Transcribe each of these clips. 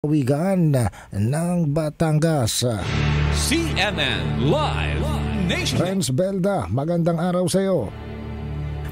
Wigan ng Batangas. CNN Live Nation. Renz Belda, magandang araw sa iyo.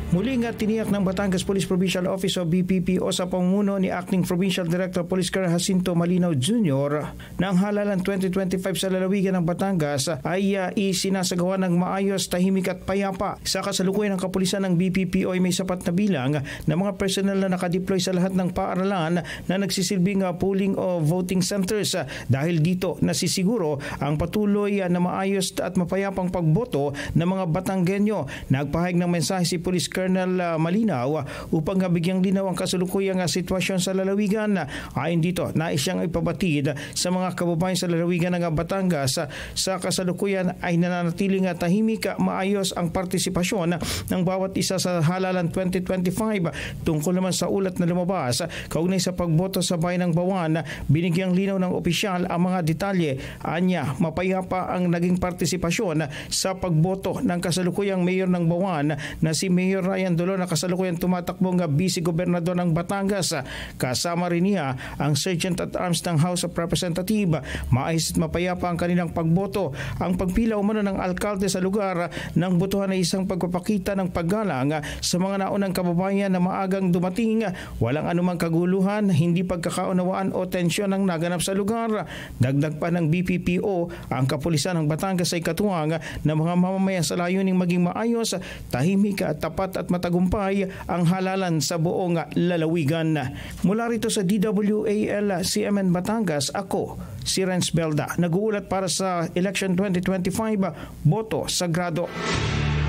Muling tiniyak ng Batangas Police Provincial Office o BPPO sa pangmuno ni Acting Provincial Director Police Colonel Jacinto Malinaw Jr. na ang halalan 2025 sa lalawigan ng Batangas ay isinasagawa ng maayos, tahimik at payapa. Sa kasalukuyan ng kapulisan ng BPPO ay may sapat na bilang ng mga personnel na nakadeploy sa lahat ng paaralan na nagsisilbing polling o voting centers. Dahil dito nasisiguro ang patuloy na maayos at mapayapang pagboto ng mga Batanggenyo. Nagpahayag ng mensahe si Police Colonel Malinaw upang bigyang linaw ang kasalukuyang sitwasyon sa lalawigan. Ayon dito, nais siyang ipabatid sa mga kababayan sa lalawigan ng Batangas sa kasalukuyan ay nananatiling tahimik, maayos ang partisipasyon ng bawat isa sa halalan 2025. Tungkol naman sa ulat na lumabas kaugnay sa pagboto sa bayan ng Bawan, binigyang linaw ng opisyal ang mga detalye. Anya, mapayapa ang naging partisipasyon sa pagboto ng kasalukuyang mayor ng Bawan na si Mayor Ryan Dolo na kasalukuyang tumatakbong vice-gobernador ng Batangas. Kasama rin niya ang Sergeant at Arms ng House of Representatives. Maayos at mapayapa ang kanilang pagboto. Ang pagpila umano ng alkalde sa lugar ng botohan ay isang pagpapakita ng paggalang sa mga naunang kababayan na maagang dumating. Walang anumang kaguluhan, hindi pagkakaunawaan o tensyon ang naganap sa lugar. Dagdag pa ng BPPO, ang kapulisan ng Batangas ay katuwang na mga mamamayan sa layuning maging maayos, tahimik, tapat at matagumpay ang halalan sa buong lalawigan. Mula rito sa DWAL CMN Batangas, ako si Renz Belda, nag-uulat para sa Election 2025 Boto Sagrado.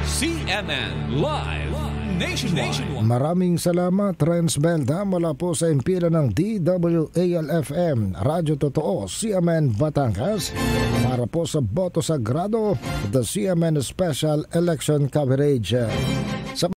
CNN Live Nationwide. Maraming salamat, Renz Belda, mula po sa impila ng DWAL-FM Radyo Totoo, CMN Batangas, para po sa Boto Sagrado, the CMN Special Election Coverage.